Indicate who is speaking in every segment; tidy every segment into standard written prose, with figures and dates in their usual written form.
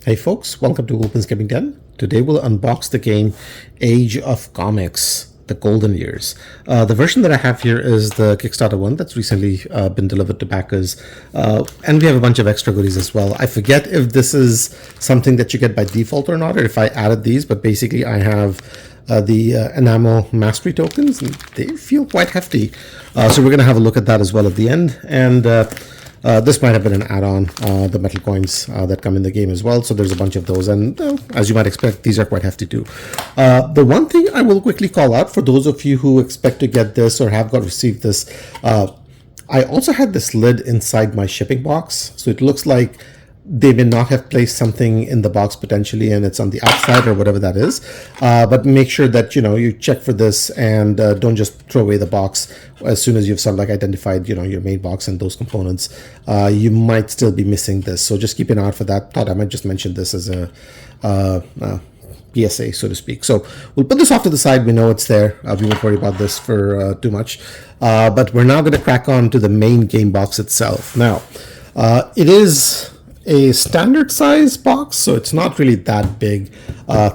Speaker 1: Hey folks, welcome to Open Gaming Den. Today we'll unbox the game Age of Comics, the Golden Years. The version that I have here is the Kickstarter one that's recently been delivered to backers. And we have a bunch of extra goodies as well. I forget if this is something that you get by default or not, or if I added these, but basically I have the enamel mastery tokens, and they feel quite hefty. So we're going to have a look at that as well at the end. And this might have been an add-on, the metal coins that come in the game as well. So there's a bunch of those. And as you might expect, these are quite hefty too. The one thing I will quickly call out for those of you who expect to get this or have got received this, I also had this lid inside my shipping box. So it looks like they may not have placed something in the box potentially, and it's on the outside or whatever that is. But make sure that you check for this and don't just throw away the box as soon as you've sort of like identified your main box and those components. You might still be missing this, so just keep an eye out for that. Thought I might just mention this as a PSA, so to speak. So we'll put this off to the side. We know it's there. We won't worry about this for too much. But we're now going to crack on to the main game box itself. Now, it is a standard size box, so it's not really that big.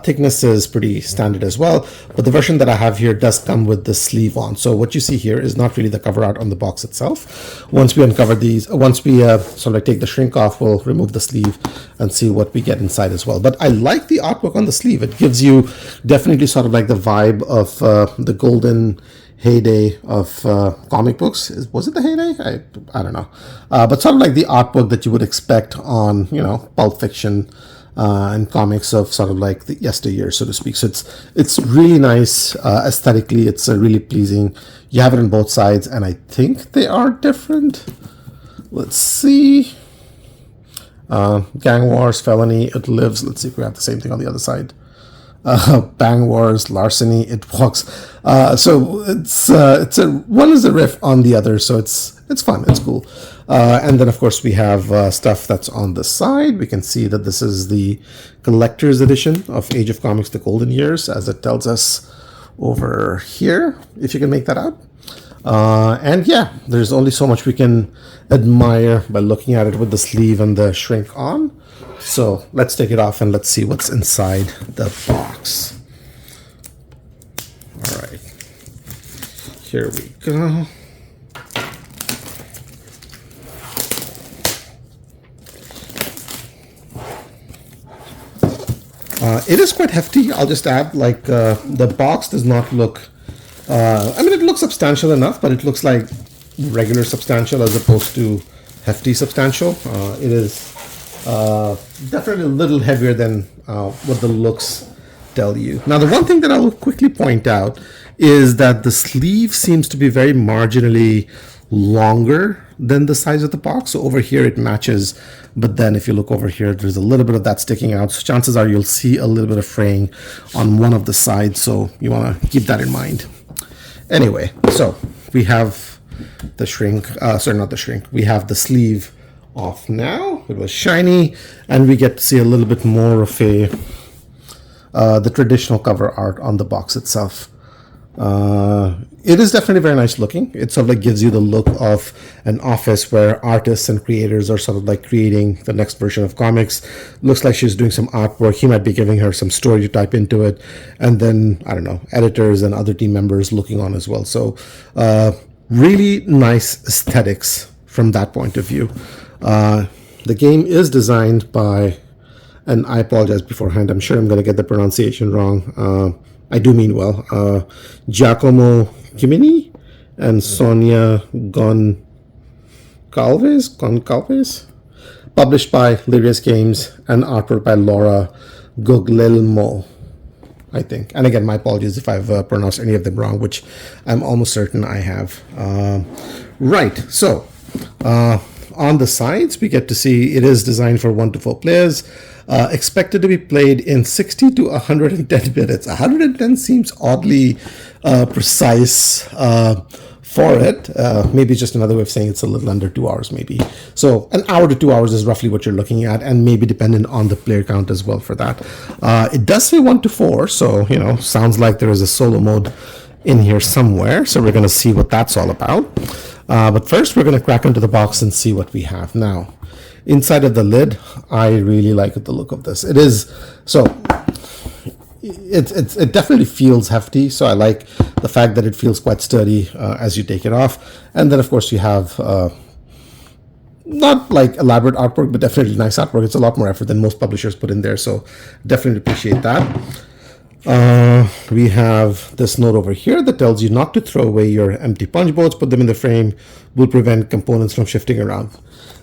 Speaker 1: Thickness is pretty standard as well, but the version that I have here does come with the sleeve on. So what you see here is not really the cover art on the box itself. Once we uncover these, once we sort of like take the shrink off, we'll remove the sleeve and see what we get inside as well. But I like the artwork on the sleeve. It gives you definitely sort of like the vibe of the golden heyday of comic books. Was it the heyday? I don't know. But sort of like the artwork that you would expect on, Pulp Fiction and comics of sort of like the yesteryear, so to speak. So it's really nice aesthetically. It's really pleasing. You have it on both sides, and I think they are different. Let's see. Gang Wars, Felony, It Lives. Let's see if we have the same thing on the other side. Bang Wars, Larceny, It Walks. So one is a riff on the other, so it's fun, it's cool. And then of course we have stuff that's on the side. We can see that this is the collector's edition of Age of Comics, the Golden Years, as it tells us over here, if you can make that out. And yeah, there's only so much we can admire by looking at it with the sleeve and the shrink on. So let's take it off and let's see what's inside the box. All right, here we go. It is quite hefty. I'll just add, like, the box does not look, it looks substantial enough, but it looks like regular substantial as opposed to hefty substantial. It is definitely a little heavier than what the looks tell you. Now, the one thing that I will quickly point out is that the sleeve seems to be very marginally longer than the size of the box. So over here it matches, but then if you look over here, there's a little bit of that sticking out. So chances are you'll see a little bit of fraying on one of the sides, so you want to keep that in mind. Anyway, so we have the shrink, we have the sleeve off now. It was shiny, and we get to see a little bit more of the traditional cover art on the box itself. It is definitely very nice looking. It sort of like gives you the look of an office where artists and creators are sort of like creating the next version of comics. Looks like she's doing some artwork. He might be giving her some story to type into it, and then I don't know, editors and other team members looking on as well. So really nice aesthetics from that point of view. The game is designed by, and I apologize beforehand, I'm sure I'm going to get the pronunciation wrong. I do mean well. Giacomo Gimini and Sonia Goncalves. Published by Lyrius Games and artwork by Laura Guglielmo, I think. And again, my apologies if I've pronounced any of them wrong, which I'm almost certain I have. Right, so on the sides, we get to see it is designed for 1 to 4 players. Expected to be played in 60 to 110 minutes. 110 seems oddly precise for it. Maybe just another way of saying it's a little under 2 hours, maybe. So an hour to 2 hours is roughly what you're looking at, and maybe dependent on the player count as well for that. It does say 1 to 4, so sounds like there is a solo mode in here somewhere. So we're going to see what that's all about. But first, we're going to crack into the box and see what we have. Now, inside of the lid, I really like the look of this. It is so. It definitely feels hefty, so I like the fact that it feels quite sturdy as you take it off. And then, of course, you have not like elaborate artwork, but definitely nice artwork. It's a lot more effort than most publishers put in there, so definitely appreciate that. We have this note over here that tells you not to throw away your empty punch boards, put them in the frame, will prevent components from shifting around.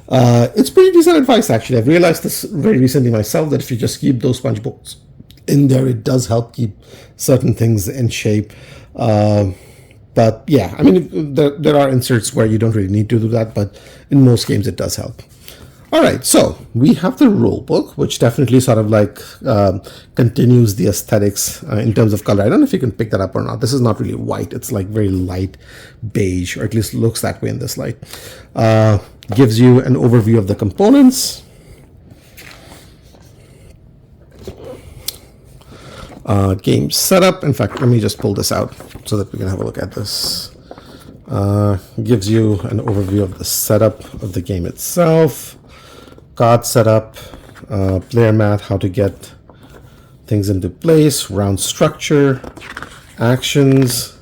Speaker 1: It's pretty decent advice, actually. I've realized this very recently myself, that if you just keep those punch boards in there, it does help keep certain things in shape. But yeah, I mean, there are inserts where you don't really need to do that, but in most games it does help. All right, so we have the rule book, which definitely sort of like continues the aesthetics in terms of color. I don't know if you can pick that up or not. This is not really white. It's like very light beige, or at least looks that way in this light. Gives you an overview of the components. Game setup. In fact, let me just pull this out so that we can have a look at this. Gives you an overview of the setup of the game itself. Card setup, player math, how to get things into place, round structure, actions.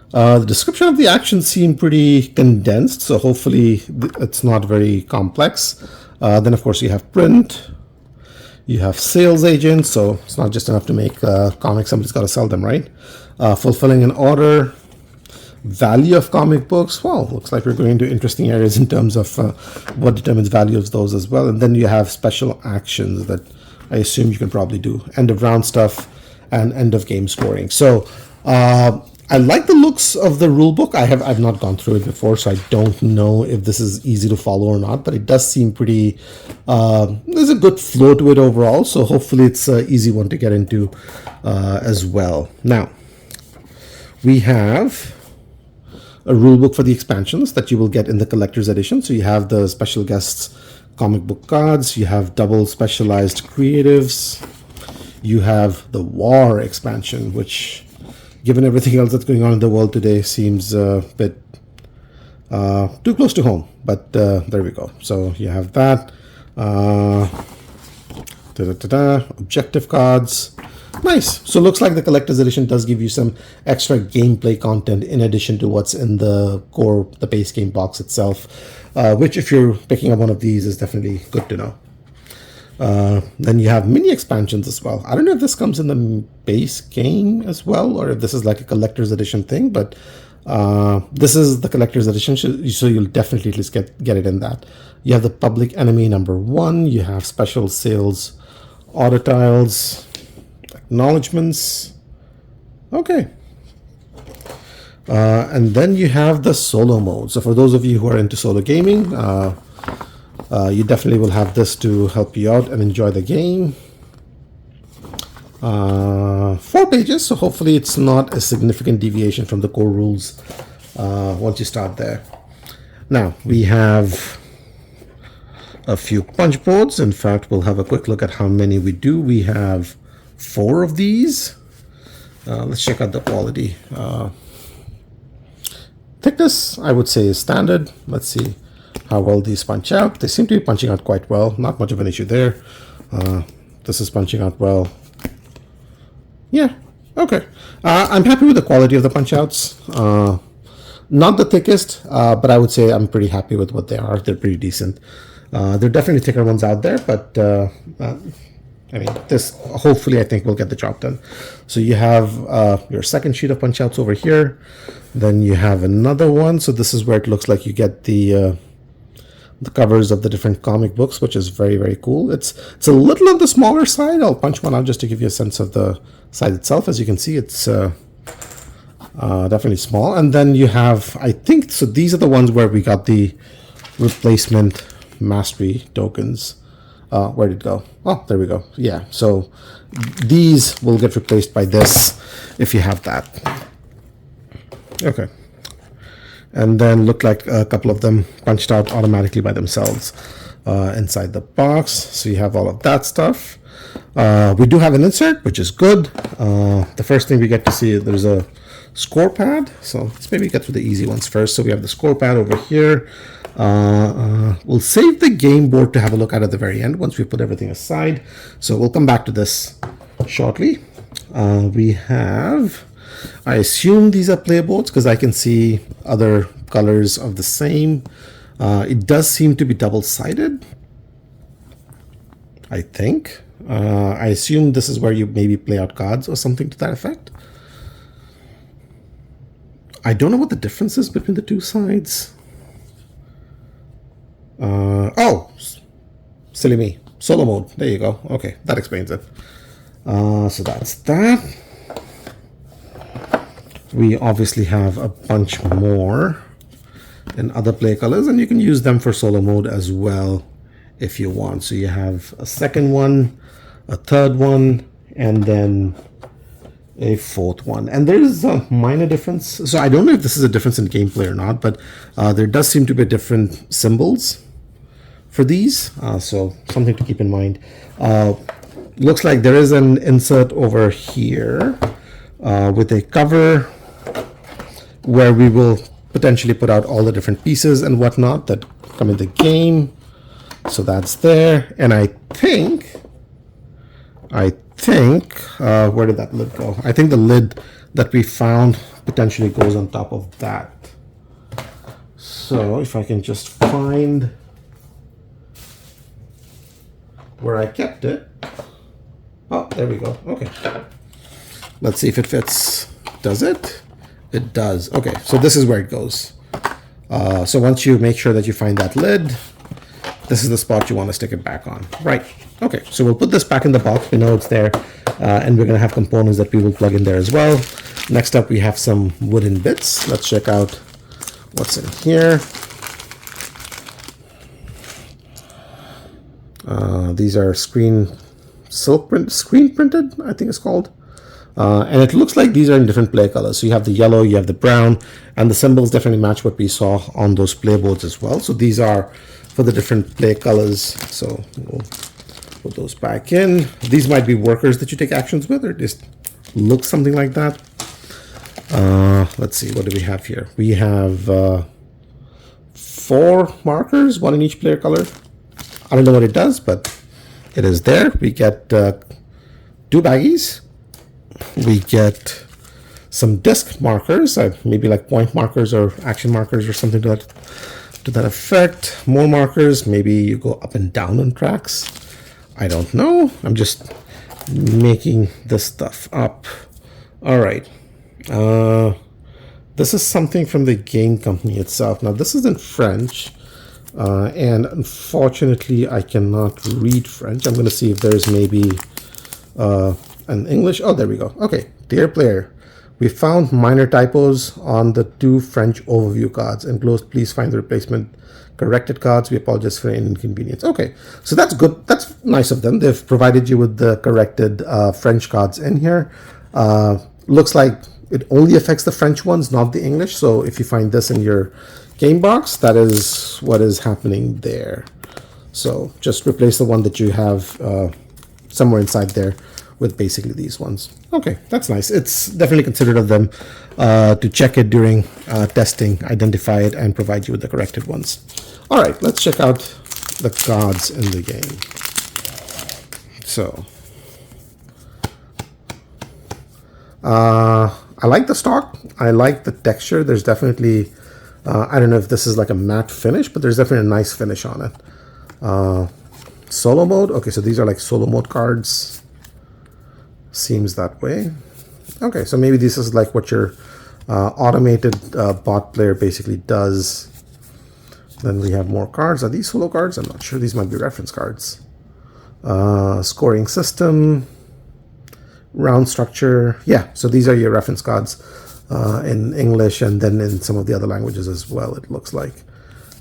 Speaker 1: The description of the actions seem pretty condensed, so hopefully it's not very complex. Then, of course, you have print. You have sales agents, so it's not just enough to make comics, somebody's got to sell them, right? Fulfilling an order. Value of comic books. Well, looks like we're going into interesting areas in terms of what determines value of those as well. And then you have special actions that I assume you can probably do. End of round stuff and end of game scoring. So I like the looks of the rule book. I've not gone through it before, so I don't know if this is easy to follow or not, but it does seem pretty, there's a good flow to it overall. So hopefully it's an easy one to get into as well. Now, we have a rule book for the expansions that you will get in the collector's edition. So you have the special guests comic book cards, you have double specialized creatives, you have the war expansion, which, given everything else that's going on in the world today, seems a bit too close to home, but there we go. So you have that. Objective cards. Nice. So it looks like the collector's edition does give you some extra gameplay content in addition to what's in the core, the base game box itself, which if you're picking up one of these is definitely good to know. Then you have mini expansions as well. I don't know if this comes in the base game as well, or if this is like a collector's edition thing, but this is the collector's edition, so you'll definitely at least get it in that. You have the public enemy #1. You have special sales order tiles, acknowledgements. Okay. And then you have the solo mode. So for those of you who are into solo gaming, you definitely will have this to help you out and enjoy the game. 4 pages, so hopefully it's not a significant deviation from the core rules once you start there. Now, we have a few punch boards. In fact, we'll have a quick look at how many we do. We have 4 of these. Let's check out the quality. Thickness, I would say, is standard. Let's see how well these punch out. They seem to be punching out quite well. Not much of an issue there. This is punching out well. Yeah, okay. I'm happy with the quality of the punch outs. Not the thickest, but I would say I'm pretty happy with what they are. They're pretty decent. There are definitely thicker ones out there, but I mean, this hopefully I think will get the job done. So you have your second sheet of punch outs over here. Then you have another one. So this is where it looks like you get the covers of the different comic books, which is very, very cool. It's a little on the smaller side. I'll punch one out just to give you a sense of the size itself. As you can see, it's definitely small. And then you have, I think, so these are the ones where we got the replacement mastery tokens. Where did it go? Oh, there we go. Yeah, so these will get replaced by this if you have that. Okay. And then look like a couple of them punched out automatically by themselves inside the box. So you have all of that stuff. We do have an insert, which is good. The first thing we get to see, there's a score pad. So let's maybe get through the easy ones first. So we have the score pad over here. We'll save the game board to have a look at the very end once we put everything aside. So we'll come back to this shortly. We have, I assume these are play boards because I can see other colors of the same. It does seem to be double-sided, I think. I assume this is where you maybe play out cards or something to that effect. I don't know what the difference is between the two sides. Oh, silly me. Solo mode. There you go. Okay, that explains it. So that's that. We obviously have a bunch more in other play colors, and you can use them for solo mode as well if you want. So you have a second one, a third one, and then a fourth one. And there is a minor difference. So I don't know if this is a difference in gameplay or not, but there does seem to be different symbols for these. So something to keep in mind. Looks like there is an insert over here with a cover where we will potentially put out all the different pieces and whatnot that come in the game. So that's there. And I think, where did that lid go? I think the lid that we found potentially goes on top of that. So if I can just find where I kept it. Oh, there we go. Okay. Let's see if it fits. Does it? It does. Okay, so this is where it goes. So once you make sure that you find that lid, this is the spot you want to stick it back on. Right. Okay, so we'll put this back in the box. We know it's there. And we're going to have components that we will plug in there as well. Next up, we have some wooden bits. Let's check out what's in here. These are screen printed, I think it's called. And it looks like these are in different play colors. So you have the yellow, you have the brown, and the symbols definitely match what we saw on those play boards as well. So these are for the different play colors. So we'll put those back in. These might be workers that you take actions with, or just looks something like that. Let's see, what do we have here? We have 4 markers, 1 in each player color. I don't know what it does, but it is there. We get 2 baggies. We get some disc markers, maybe like point markers or action markers or something to that effect. More markers, maybe you go up and down on tracks. I don't know. I'm just making this stuff up. All right. This is something from the game company itself. Now, this is in French. And unfortunately, I cannot read French. I'm going to see if there's maybe an English. Oh, there we go. Okay. Dear player, we found minor typos on the 2 French overview cards. Enclosed, please find the replacement corrected cards. We apologize for any inconvenience. Okay. So that's good. That's nice of them. They've provided you with the corrected French cards in here. Looks like it only affects the French ones, not the English. So if you find this in your game box, that is what is happening there. So just replace the one that you have somewhere inside there with basically these ones. Okay, that's nice. It's definitely considered of them to check it during testing, identify it, and provide you with the corrected ones. All right, let's check out the cards in the game. So I like the stock. I like the texture. There's definitely I don't know if this is like a matte finish, but there's definitely a nice finish on it. Solo mode. Okay, so these are like solo mode cards. Seems that way. Okay, so maybe this is like what your automated bot player basically does. Then we have more cards. Are these solo cards? I'm not sure. These might be reference cards. Scoring system. Round structure. Yeah, so these are your reference cards. In English and then in some of the other languages as well, it looks like.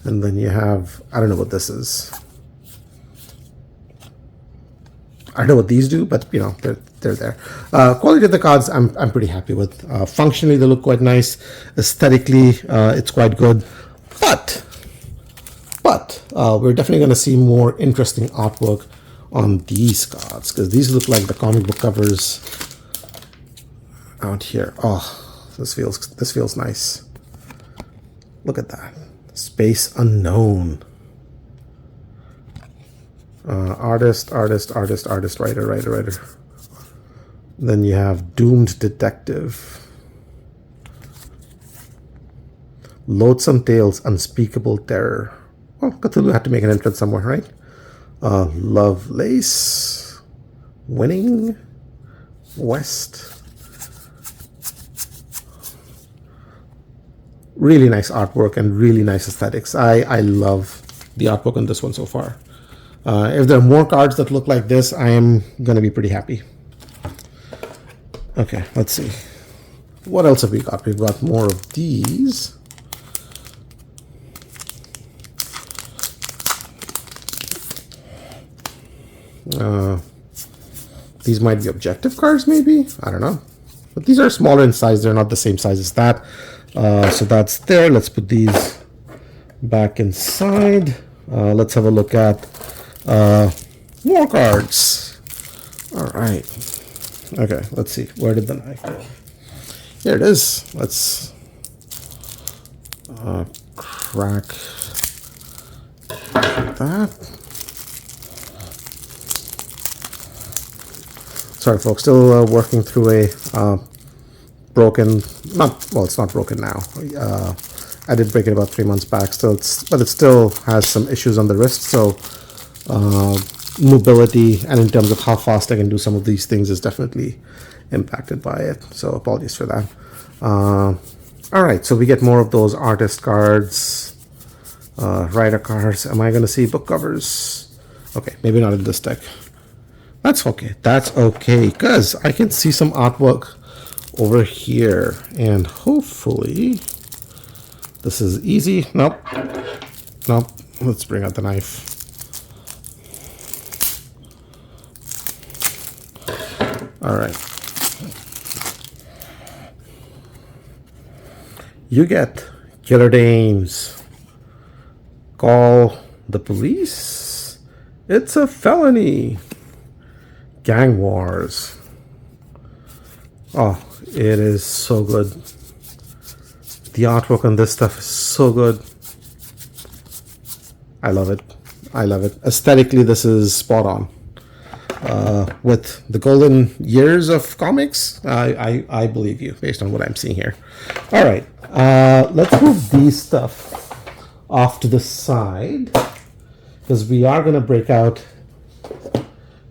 Speaker 1: And then you have, I don't know what this is. I don't know what these do, but you know, they're there. Quality of the cards, I'm pretty happy with. Functionally, they look quite nice. Aesthetically, it's quite good. But we're definitely going to see more interesting artwork on these cards, because these look like the comic book covers out here. Oh, This feels nice. Look at that. Space Unknown. Artist, writer. Then you have Doomed Detective. Loathsome Tales, Unspeakable Terror. Well, Cthulhu had to make an entrance somewhere, right? Lovelace. Winning. West. Really nice artwork and really nice aesthetics. I love the artwork on this one so far. If there are more cards that look like this, I am going to be pretty happy. Okay, let's see. What else have we got? We've got more of these. These might be objective cards, maybe? I don't know. But these are smaller in size. They're not the same size as that. So that's there. Let's put these back inside. Let's have a look at more cards. All right. Okay, let's see. Where did the knife go? Here it is. Let's crack that. Sorry, folks. Still working through a broken. It's not broken now. I did break it about 3 months back. But it still has some issues on the wrist. So mobility and in terms of how fast I can do some of these things is definitely impacted by it. So apologies for that. All right, so we get more of those artist cards, writer cards. Am I going to see book covers? Okay, maybe not in this deck. That's okay. That's okay, because I can see some artwork over here, and hopefully this is easy. Nope. Let's bring out the knife. All right. You get Killer Dames. Call the police. It's a felony. Gang Wars. Oh, it is so good. The artwork on this stuff is so good. I love it. Aesthetically, this is spot on. With the golden years of comics, I believe you based on what I'm seeing here. All right, let's move these stuff off to the side because we are going to break out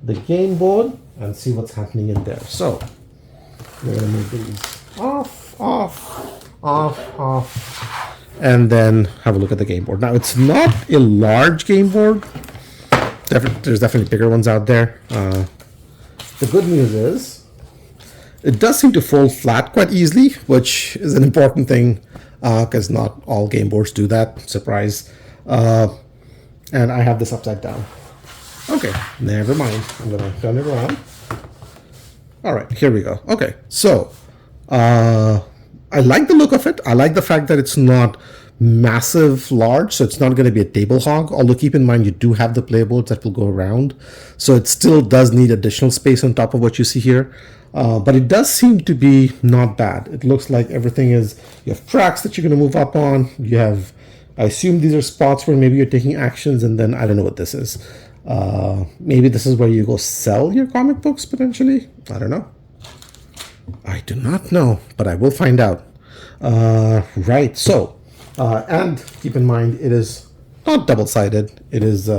Speaker 1: the game board and see what's happening in there. So we're going to move these off, and then have a look at the game board. Now, it's not a large game board. There's definitely bigger ones out there. The good news is it does seem to fold flat quite easily, which is an important thing because not all game boards do that. Surprise. And I have this upside down. Okay, never mind. I'm going to turn it around. All right, here we go. Okay, so I like the look of it. I like the fact that it's not massive large, so it's not going to be a table hog, although keep in mind you do have the playboards that will go around, so it still does need additional space on top of what you see here, but it does seem to be not bad. It looks like everything is, you have tracks that you're going to move up on, you have, I assume these are spots where maybe you're taking actions, and then I don't know what this is. Maybe this is where you go sell your comic books potentially. I don't know. I do not know, but I will find out. Right, so and keep in mind it is not double-sided. It is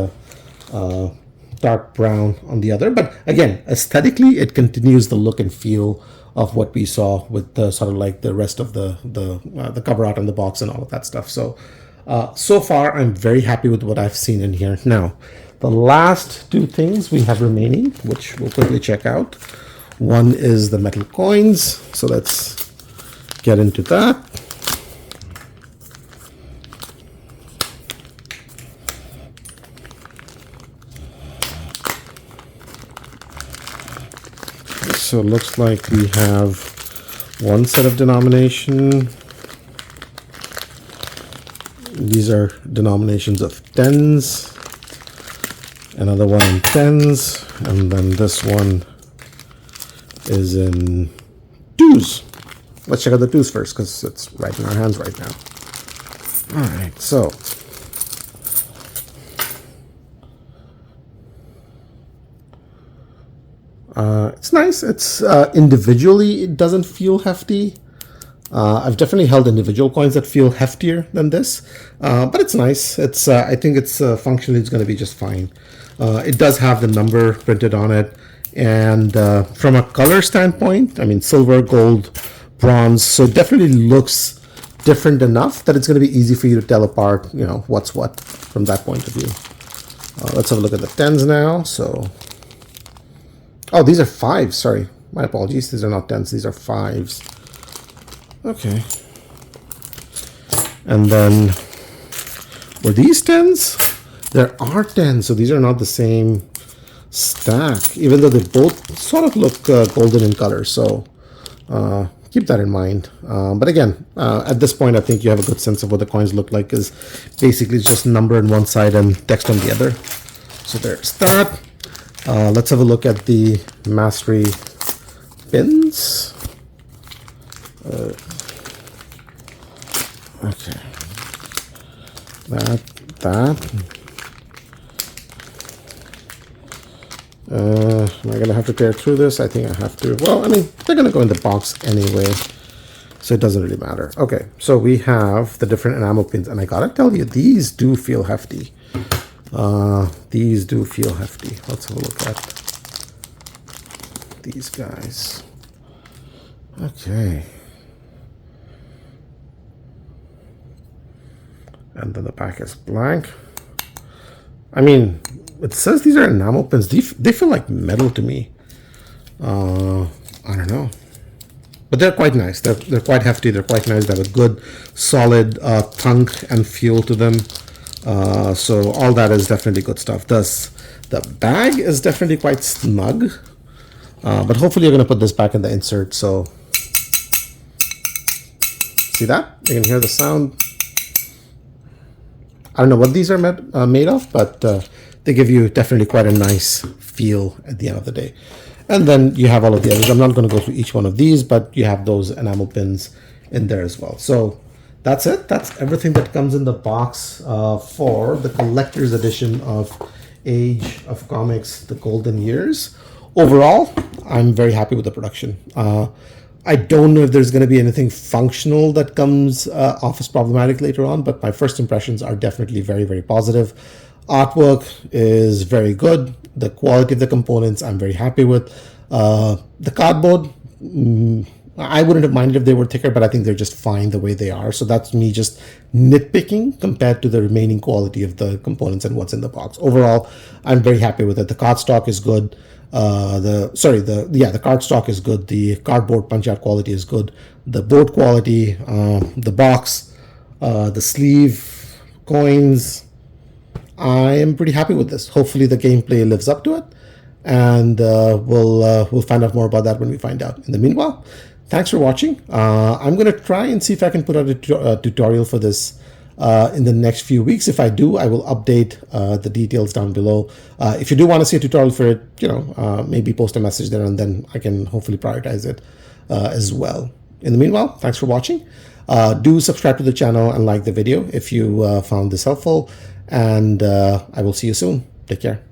Speaker 1: dark brown on the other, but again, aesthetically it continues the look and feel of what we saw with the sort of like the rest of the cover art on the box and all of that stuff. So so far I'm very happy with what I've seen in here. Now the last two things we have remaining, which we'll quickly check out. One is the metal coins, so let's get into that. So it looks like we have one set of denomination. These are denominations of tens, another one in tens, and then this one is in twos. let's check out the twos first because it's right in our hands right now. All right, so it's nice. It's individually, it doesn't feel hefty. I've definitely held individual coins that feel heftier than this, but it's nice. It's I think it's functionally it's going to be just fine. It does have the number printed on it, and from a color standpoint, I mean silver, gold, bronze, so it definitely looks different enough that it's going to be easy for you to tell apart, you know, what's what from that point of view. Let's have a look at the tens now. So, oh, these are fives. Sorry, my apologies. These are not tens. These are fives. Okay. And then, were these tens? There are tens, so these are not the same stack, even though they both sort of look golden in color. So keep that in mind. But again, at this point, I think you have a good sense of what the coins look like, is basically just number on one side and text on the other. So there's that. Let's have a look at the Mastery pins. Okay. That. Am I going to have to tear through this? I think I have to. Well, I mean, they're going to go in the box anyway, so it doesn't really matter. Okay, so we have the different enamel pins, and I got to tell you, these do feel hefty. These do feel hefty. Let's have a look at these guys. Okay. And then the back is blank. I mean, it says these are enamel pins. They feel like metal to me. I don't know. But they're quite nice. They're quite hefty. They're quite nice. They have a good, solid thunk and feel to them. So all that is definitely good stuff. The bag is definitely quite snug. But hopefully you're going to put this back in the insert. So see that? You can hear the sound. I don't know what these are made of, but they give you definitely quite a nice feel at the end of the day. And then you have all of the others. I'm not going to go through each one of these, but you have those enamel pins in there as well. So that's it. That's everything that comes in the box for the collector's edition of Age of Comics, The Golden Years. Overall, I'm very happy with the production. I don't know if there's going to be anything functional that comes off as problematic later on, but my first impressions are definitely very, very positive. Artwork is very good. The quality of the components I'm very happy with. The cardboard, I wouldn't have minded if they were thicker, but I think they're just fine the way they are. So that's me just nitpicking compared to the remaining quality of the components and what's in the box. Overall, I'm very happy with it. The cardstock is good. The cardstock is good. The cardboard punch out quality is good. The board quality, the box, the sleeve, coins. I am pretty happy with this. Hopefully the gameplay lives up to it, and we'll find out more about that when we find out. In the meanwhile, thanks for watching. I'm going to try and see if I can put out a tutorial for this in the next few weeks. If I do, I will update the details down below. If you do want to see a tutorial for it, maybe post a message there, and then I can hopefully prioritize it as well. In the meanwhile, thanks for watching. Do subscribe to the channel and like the video if you found this helpful, and I will see you soon. Take care.